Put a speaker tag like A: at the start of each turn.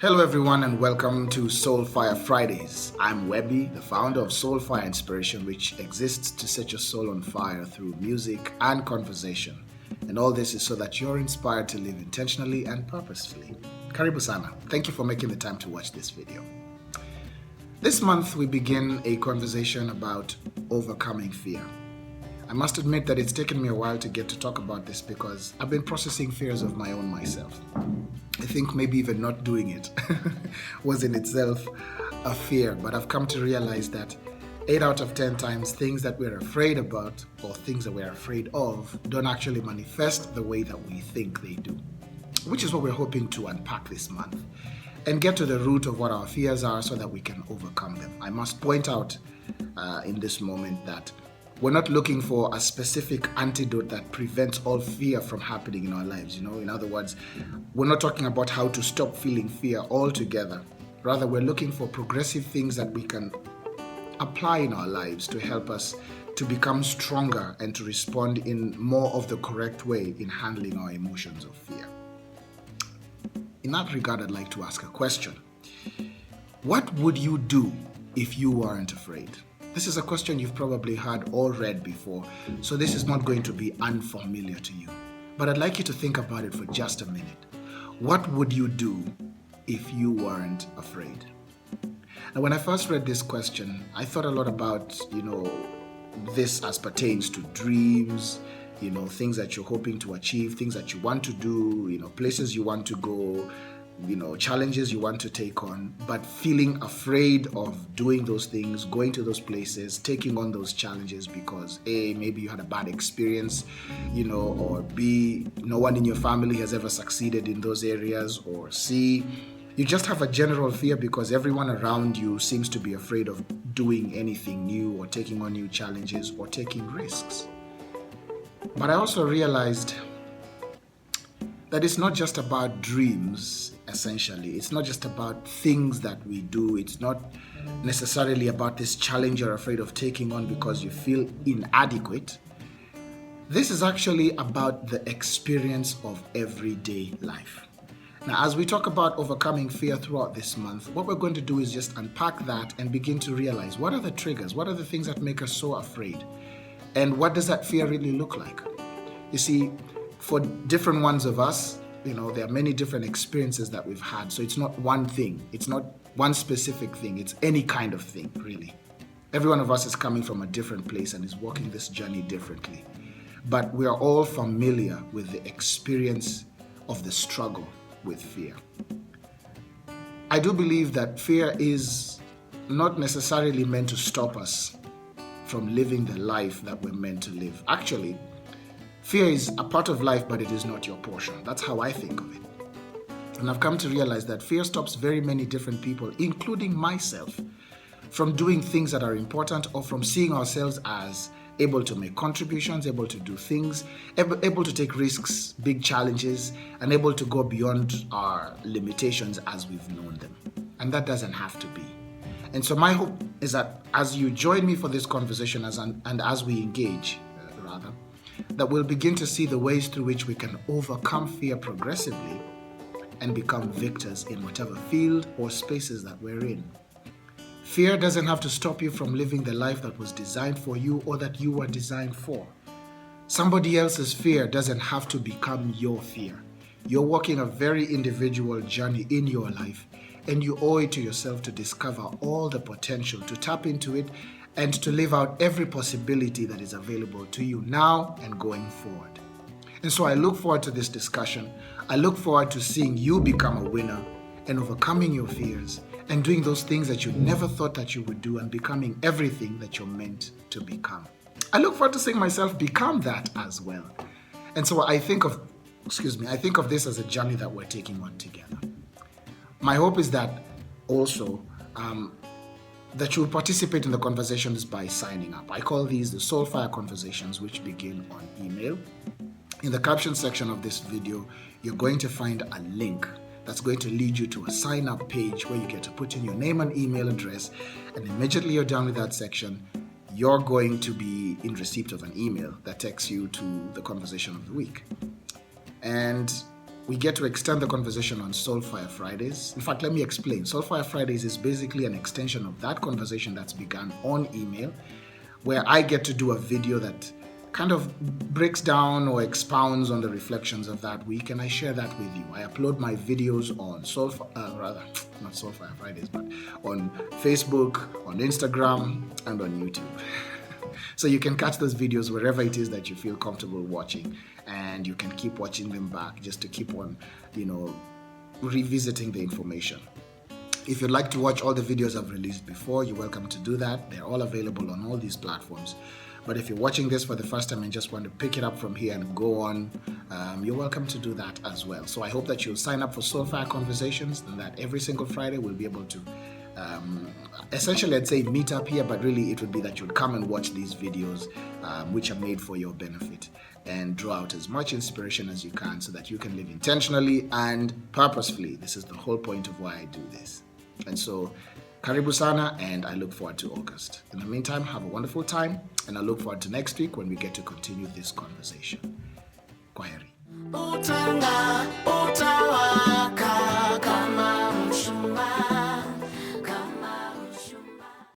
A: Hello everyone and welcome to SoulFire Fridays. I'm Webby, the founder of SoulFire Inspiration, which exists to set your soul on fire through music and conversation. And all this is so that you're inspired to live intentionally and purposefully. Karibu sana. Thank you for making the time to watch this video. This month we begin a conversation about overcoming fear. I must admit that it's taken me a while to get to talk about this because I've been processing fears of my own myself. I think maybe even not doing it was in itself a fear, but I've come to realize that 8 out of 10 times things that we're afraid about or things that we're afraid of don't actually manifest the way that we think they do, which is what we're hoping to unpack this month and get to the root of what our fears are so that we can overcome them. I must point out in this moment that we're not looking for a specific antidote that prevents all fear from happening in our lives. In other words, we're not talking about how to stop feeling fear altogether. Rather, we're looking for progressive things that we can apply in our lives to help us to become stronger and to respond in more of the correct way in handling our emotions of fear. In that regard, I'd like to ask a question. What would you do if you weren't afraid? This is a question you've probably heard or read before, so this is not going to be unfamiliar to you. But I'd like you to think about it for just a minute. What would you do if you weren't afraid? Now, when I first read this question, I thought a lot about, this as pertains to dreams, things that you're hoping to achieve, things that you want to do, places you want to go, challenges you want to take on, but feeling afraid of doing those things, going to those places, taking on those challenges because A, maybe you had a bad experience, or B, no one in your family has ever succeeded in those areas, or C, you just have a general fear because everyone around you seems to be afraid of doing anything new or taking on new challenges or taking risks. But I also realized that it's not just about dreams, essentially. It's not just about things that we do. It's not necessarily about this challenge you're afraid of taking on because you feel inadequate. This is actually about the experience of everyday life. Now, as we talk about overcoming fear throughout this month, what we're going to do is just unpack that and begin to realize what are the triggers, what are the things that make us so afraid, and what does that fear really look like? You see, for different ones of us, there are many different experiences that we've had. So it's not one thing. It's not one specific thing. It's any kind of thing, really. Every one of us is coming from a different place and is walking this journey differently. But we are all familiar with the experience of the struggle with fear. I do believe that fear is not necessarily meant to stop us from living the life that we're meant to live. Actually, fear is a part of life, but it is not your portion. That's how I think of it. And I've come to realize that fear stops very many different people, including myself, from doing things that are important or from seeing ourselves as able to make contributions, able to do things, able to take risks, big challenges, and able to go beyond our limitations as we've known them. And that doesn't have to be. And so my hope is that as you join me for this conversation and as we engage, that we'll begin to see the ways through which we can overcome fear progressively and become victors in whatever field or spaces that we're in. Fear doesn't have to stop you from living the life that was designed for you or that you were designed for. Somebody else's fear doesn't have to become your fear. You're walking a very individual journey in your life, and you owe it to yourself to discover all the potential, to tap into it, and to live out every possibility that is available to you now and going forward. And so I look forward to this discussion. I look forward to seeing you become a winner and overcoming your fears and doing those things that you never thought that you would do and becoming everything that you're meant to become. I look forward to seeing myself become that as well. And so I think of this as a journey that we're taking on together. My hope is that also that you will participate in the conversations by signing up. I call these the SoulFire conversations, which begin on email. In the caption section of this video, you're going to find a link that's going to lead you to a sign up page where you get to put in your name and email address, and immediately you're done with that section, you're going to be in receipt of an email that takes you to the conversation of the week. And we get to extend the conversation on SoulFire Fridays. In fact, let me explain. SoulFire Fridays is basically an extension of that conversation that's begun on email, where I get to do a video that kind of breaks down or expounds on the reflections of that week, and I share that with you. I upload my videos on not SoulFire Fridays, but on Facebook, on Instagram, and on YouTube. So you can catch those videos wherever it is that you feel comfortable watching, and you can keep watching them back just to keep on, revisiting the information. If you'd like to watch all the videos I've released before, you're welcome to do that. They're all available on all these platforms. But if you're watching this for the first time and just want to pick it up from here and go on, you're welcome to do that as well. So I hope that you'll sign up for SoulFire Conversations, and that every single Friday we'll be able to essentially, I'd say meet up here, but really it would be that you'd come and watch these videos, which are made for your benefit, and draw out as much inspiration as you can so that you can live intentionally and purposefully. This is the whole point of why I do this. And so, karibu sana, and I look forward to August. In the meantime, have a wonderful time, and I look forward to next week when we get to continue this conversation. Kwaheri.